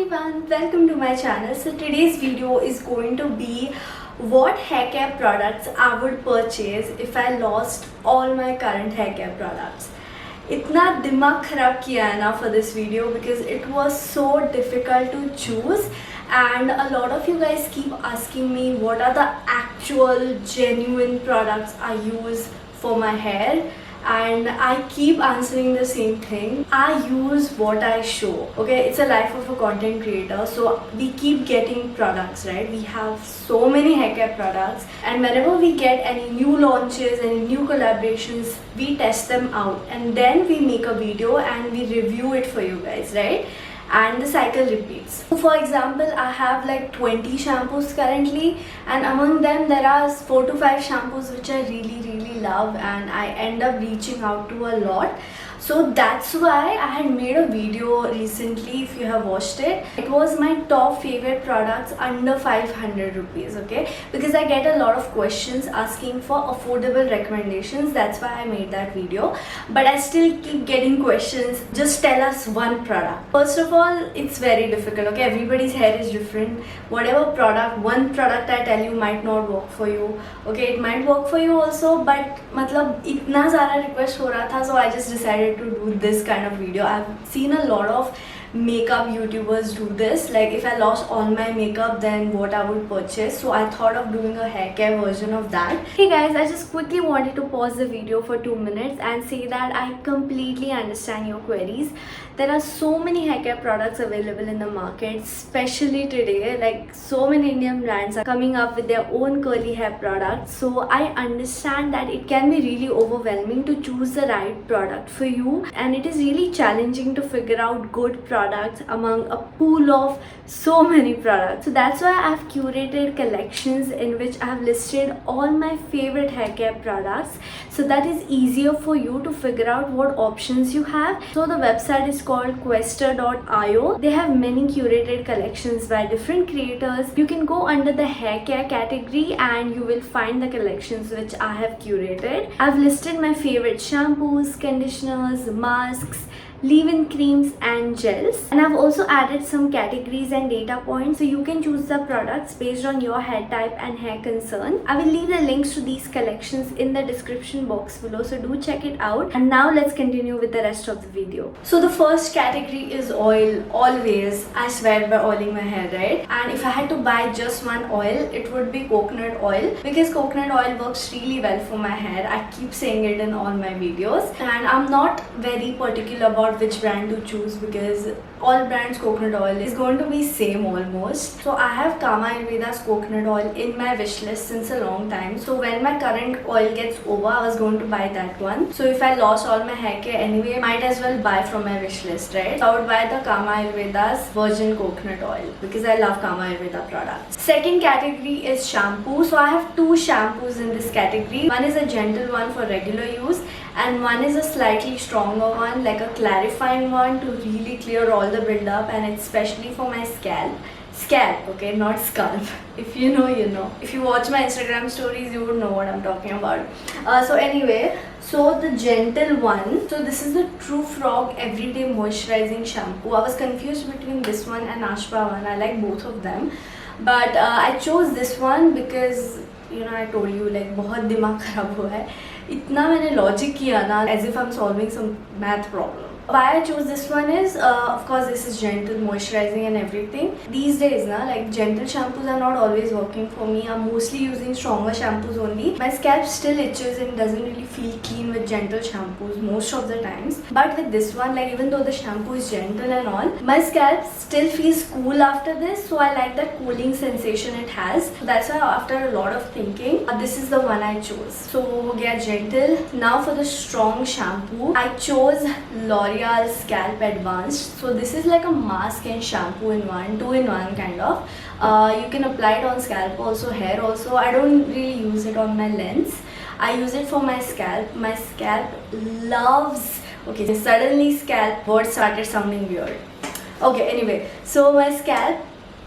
everyone, welcome to my channel. So today's video is going to be what hair care products I would purchase if I lost all my current hair care products. इतना दिमाग खराब किया है ना for this video because it was so difficult to choose, and a lot of you guys keep asking me what are the actual genuine products I use for my hair, and I keep answering the same thing. I use what I show. Okay, it's a life of a content creator, so we keep getting products, right? We have so many hair care products, and whenever we get any new launches, any new collaborations, we test them out and then we make a video and we review it for you guys, right? And the cycle repeats. So for example, I have like 20 shampoos currently, and among them there are 4 to 5 shampoos which I really love and I end up reaching out to a lot. So that's why I had made a video recently, if you have watched it. It was my top favorite products under 500 rupees, okay? Because I get a lot of questions asking for affordable recommendations. That's why I made that video. But I still keep getting questions. Just tell us one product. First of all, it's very difficult, okay? Everybody's hair is different. Whatever product, one product I tell you might not work for you. Okay, it might work for you also, but मतलब इतना सारा request हो रहा था, so I just decided to do this kind of video. I've seen a lot of makeup YouTubers do this. Like if I lost all my makeup, then what I would purchase. So I thought of doing a hair care version of that. Hey guys, I just quickly wanted to pause the video for 2 minutes and say that I completely understand your queries. There are so many hair care products available in the market, especially today. Like so many Indian brands are coming up with their own curly hair products. So I understand that it can be really overwhelming to choose the right product for you, and it is really challenging to figure out good products among a pool of so many products. So that's why I've curated collections in which I've listed all my favorite hair care products, so that is easier for you to figure out what options you have. So the website is called quester.io. They have many curated collections by different creators. You can go under the hair care category and you will find the collections which I have curated. I've listed my favorite shampoos, conditioners, masks, leave-in creams and gels, and I've also added some categories and data points so you can choose the products based on your hair type and hair concern. I will leave the links to these collections in the description box below, so do check it out. And now let's continue with the rest of the video. So the first category is oil. Always I swear by oiling my hair, right? And if I had to buy just one oil, it would be coconut oil, because coconut oil works really well for my hair. I keep saying it in all my videos, and I'm not very particular about which brand to choose because all brands coconut oil is going to be same almost. So I have Kama Ayurveda's coconut oil in my wish list since a long time. So when my current oil gets over, I was going to buy that one. So if I lost all my hair care anyway, I might as well buy from my wish list, right? So I would buy the Kama Ayurveda's virgin coconut oil because I love Kama Ayurveda products. Second category is shampoo. So I have 2 shampoos in this category. One is a gentle one for regular use, and one is a slightly stronger one, like a clarifying one to really clear all the build-up, and it's specially for my scalp, okay, not scalp. If you know, you know. If you watch my Instagram stories, you would know what I'm talking about. So anyway, so the gentle one, so this is the True Frog Everyday Moisturizing Shampoo. I was confused between this one and Ashba one. I like both of them, but I chose this one because, you know, I told you like बहुत दिमाग खराब हुआ है. इतना मैंने logic किया ना, as if I'm solving some math problem. Why I chose this one is, of course, this is gentle, moisturizing and everything. These days, like gentle shampoos are not always working for me. I'm mostly using stronger shampoos only. My scalp still itches and doesn't really feel clean with gentle shampoos most of the times. But with this one, like even though the shampoo is gentle and all, my scalp still feels cool after this. So I like that cooling sensation it has. So that's why after a lot of thinking, this is the one I chose. So ho gaya gentle. Now for the strong shampoo, I chose Loreal Scalp Advanced. So this is like a mask and shampoo in one, 2-in-1 kind of. You can apply it on scalp also, hair also. I don't really use it on my lens. I use it for my scalp. My scalp loves, okay, suddenly scalp word started sounding weird. Okay, anyway, so my scalp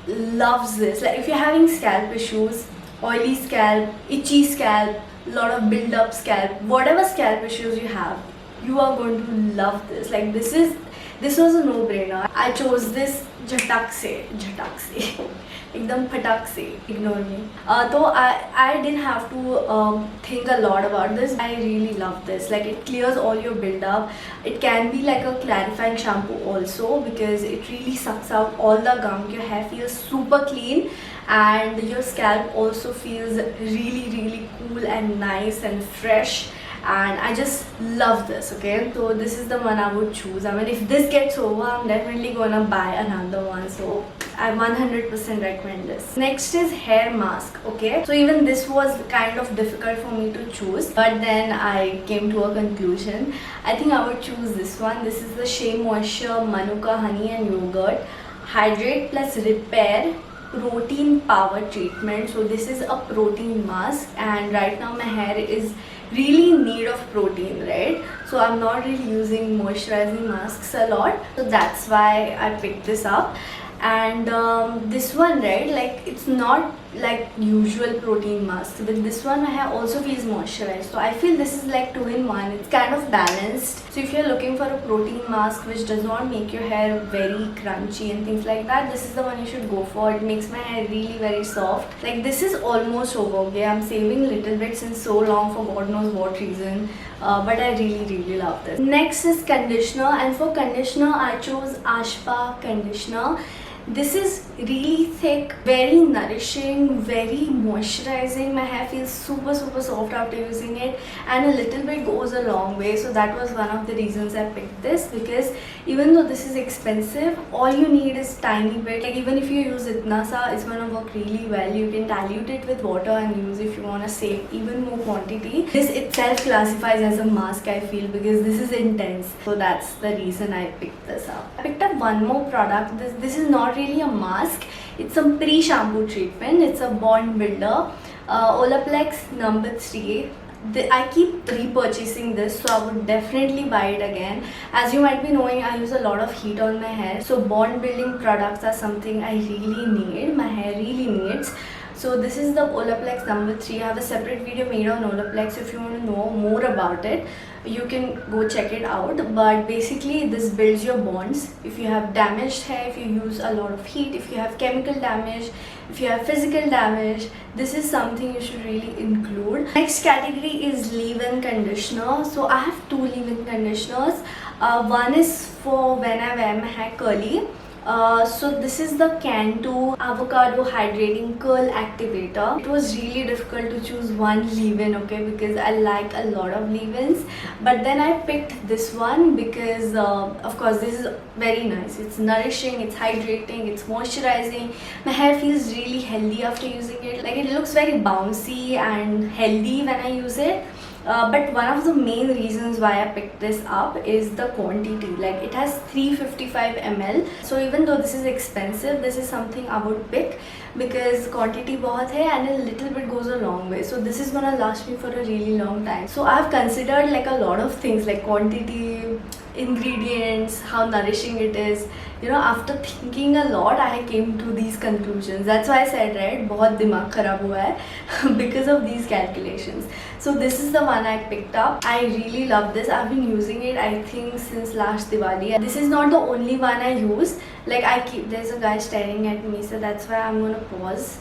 loves this. Like if you're having scalp issues, oily scalp, itchy scalp, lot of build up scalp, whatever scalp issues you have, you are going to love this. Like this is this was a no-brainer. I chose this झटक से एकदम फटाक से, ignore me. So I didn't have to think a lot about this. I really love this. Like, it clears all your build-up. It can be like a clarifying shampoo also, because it really sucks out all the gunk. Your hair feels super clean and your scalp also feels really cool and nice and fresh. And I just love this. Okay, so this is the one I would choose. I mean, if this gets over, I'm definitely gonna buy another one. So I 100% recommend this. Next is hair mask. Okay, so even this was kind of difficult for me to choose, but then I came to a conclusion. I think I would choose this one. This is the Shea Moisture Manuka Honey and Yogurt Hydrate plus Repair Protein Power Treatment. So this is a protein mask, and right now my hair is really in need of protein, right? So I'm not really using moisturizing masks a lot, so that's why I picked this up. And this one, right, like, it's not like usual protein masks. With this one, my hair also feels moisturized, so I feel this is like 2-in-1. It's kind of balanced. So if you're looking for a protein mask which does not make your hair very crunchy and things like that, this is the one you should go for. It makes my hair really very soft. Like, this is almost over. Okay, I'm saving a little bit since so long for God knows what reason, but I really love this. Next is conditioner, and for conditioner I chose Ashba conditioner. This is really thick, very nourishing, very moisturizing. My hair feels super soft after using it, and a little bit goes a long way. So that was one of the reasons I picked this, because even though this is expensive, all you need is tiny bit. Like, even if you use itna sa, it's gonna work really well. You can dilute it with water and use if you want to save even more quantity. This itself classifies as a mask, I feel, because this is intense. So that's the reason I picked this up. I picked up one more product. This is not really a mask. It's a pre-shampoo treatment. It's a bond builder, Olaplex number 3. I keep repurchasing this, so I would definitely buy it again. As you might be knowing, I use a lot of heat on my hair, so bond building products are something I really need, my hair really needs. So this is the Olaplex number 3. I have a separate video made on Olaplex. If you want to know more about it, you can go check it out. But basically, this builds your bonds. If you have damaged hair, if you use a lot of heat, if you have chemical damage, if you have physical damage, this is something you should really include. Next category is leave-in conditioner. So I have 2 leave-in conditioners. One is for when I wear my hair curly. So this is the Cantu Avocado Hydrating Curl Activator. It was really difficult to choose one leave-in, okay, because I like a lot of leave-ins. But then I picked this one because, of course, this is very nice. It's nourishing, it's hydrating, it's moisturizing. My hair feels really healthy after using it. Like, it looks very bouncy and healthy when I use it. But one of the main reasons why I picked this up is the quantity. Like, it has 355 ml. So even though this is expensive, this is something I would pick because quantity bahut hai and a little bit goes a long way. So this is gonna last me for a really long time. So I've considered like a lot of things like quantity, ingredients, how nourishing it is. You know, after thinking a lot, I came to these conclusions. That's why I said, right, bahut dimag kharab hua hai because of these calculations. So this is the one I picked up. I really love this. I've been using it, I think, since last Diwali. This is not the only one I use. Like, there's a guy staring at me, so that's why I'm gonna pause.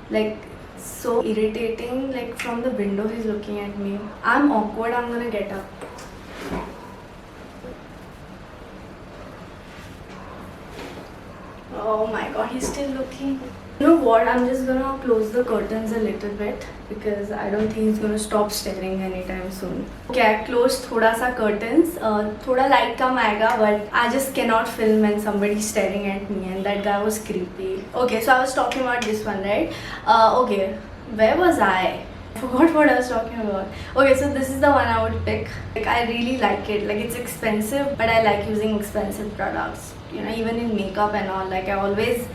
Like, so irritating. Like, from the window he's looking at me. I'm awkward. I'm gonna get up. Oh my god, he's still looking. You know what, I'm just gonna close the curtains a little bit because I don't think he's gonna stop staring anytime soon. Okay, I closed thoda sa curtains. Thoda light kam aayega, but I just cannot film when somebody's staring at me, and that guy was creepy. Okay, so I was talking about this one, right? Okay, where was I? I forgot what I was talking about. Okay, so this is the one I would pick. Like, I really like it. Like, it's expensive, but I like using expensive products. You know, even in makeup and all, like, I always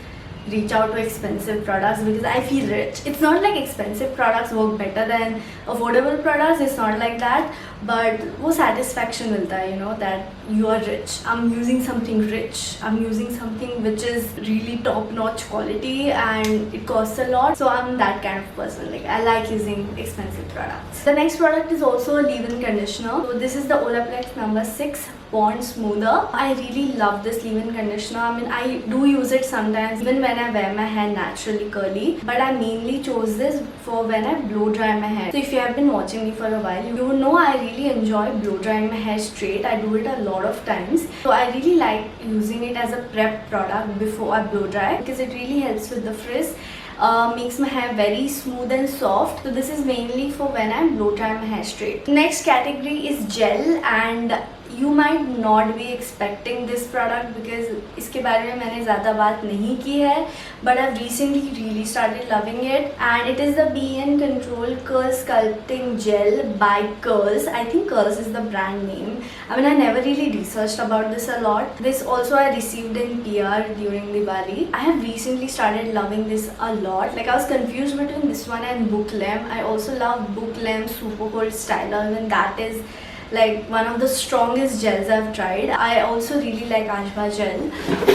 reach out to expensive products because I feel rich. It's not like expensive products work better than affordable products, it's not like that, but wo satisfaction milta hai, you know, that you are rich. I'm using something rich, I'm using something which is really top-notch quality and it costs a lot. So I'm that kind of person. Like, I like using expensive products. The next product is also a leave-in conditioner. So this is the Olaplex number 6 bond smoother. I really love this leave-in conditioner. I mean, I do use it sometimes even when I wear my hair naturally curly, but I mainly chose this for when I blow dry my hair. So if you have been watching me for a while, you would know I really enjoy blow drying my hair straight. I do it a lot of times. So I really like using it as a prep product before I blow dry because it really helps with the frizz. Makes my hair very smooth and soft. So this is mainly for when I blow dry my hair straight. Next category is gel, and you might not be expecting this product because इसके बारे में मैंने ज़्यादा बात नहीं की है, but I've recently really started loving it, and it is the BN Control Curl Sculpting Gel by Curls. I think Curls is the brand name. I mean, I never really researched about this a lot. This also I received in PR during Diwali. I have recently started loving this a lot. Like, I was confused between this one and Booklem. I also love Booklem's Super Cold Styler, and that is like one of the strongest gels I've tried. I also really like Ashba gel.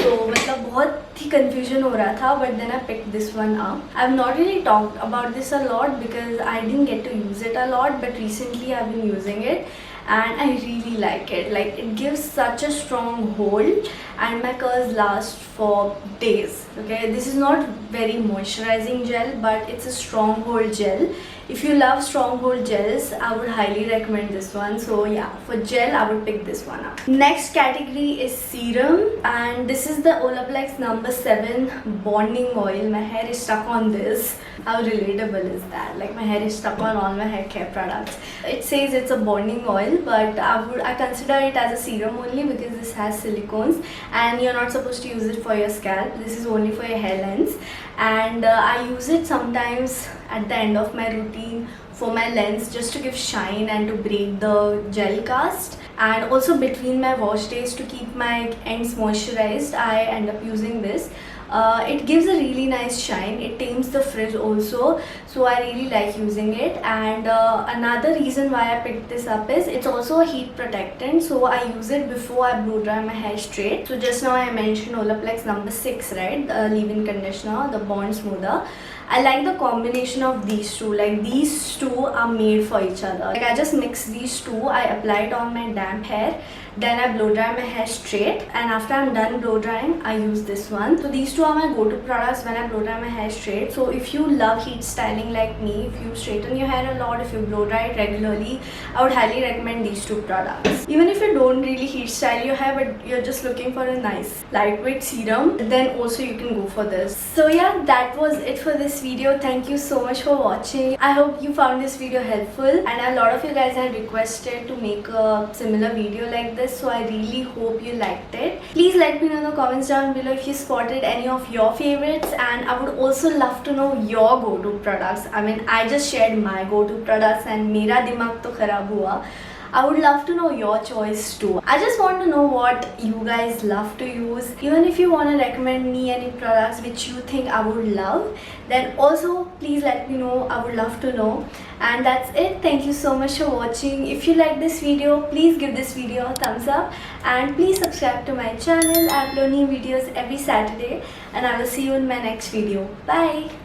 So मतलब बहुत ही confusion हो रहा था, but then I picked this one up. I've not really talked about this a lot because I didn't get to use it a lot, but recently I've been using it and I really like it. Like, it gives such a strong hold and my curls last for days. Okay, this is not very moisturizing gel, but it's a strong hold gel. If you love strong hold gels, I would highly recommend this one. So yeah, for gel I would pick this one up. Next category is serum, and this is the Olaplex number 7 bonding oil. My hair is stuck on this. How relatable is that? Like, my hair is stuck on all my hair care products. It says it's a bonding oil, but I consider it as a serum only because this has silicones and you're not supposed to use it for your scalp. This is only for your hairlines, and I use it sometimes at the end of my routine for my lens just to give shine and to break the gel cast, and also between my wash days to keep my ends moisturized. I end up using this. It gives a really nice shine. It tames the frizz also, so I really like using it. And another reason why I picked this up is it's also a heat protectant, so I use it before I blow dry my hair straight. So just now I mentioned Olaplex number 6, right? The leave-in conditioner, the bond smoother. I like the combination of these two. Like, these two are made for each other. Like, I just mix these two, I apply it on my damp hair, then I blow dry my hair straight, and after I'm done blow drying, I use this one. So these two are my go-to products when I blow dry my hair straight. So if you love heat styling like me, if you straighten your hair a lot, if you blow dry it regularly, I would highly recommend these two products. Even if you don't really heat style your hair but you're just looking for a nice lightweight serum, then also you can go for this. So yeah, that was it for this video. Thank you so much for watching. I hope you found this video helpful, and a lot of you guys had requested to make a similar video like this, so I really hope you liked it. Please let me know in the comments down below if you spotted any of your favorites, and I would also love to know your go-to products. I mean, I just shared my go-to products and mera dimag to kharab hua. I would love to know your choice too. I just want to know what you guys love to use. Even if you want to recommend me any products which you think I would love, then also please let me know. I would love to know. And that's it. Thank you so much for watching. If you like this video, please give this video a thumbs up and please subscribe to my channel. I upload new videos every Saturday, and I will see you in my next video. Bye.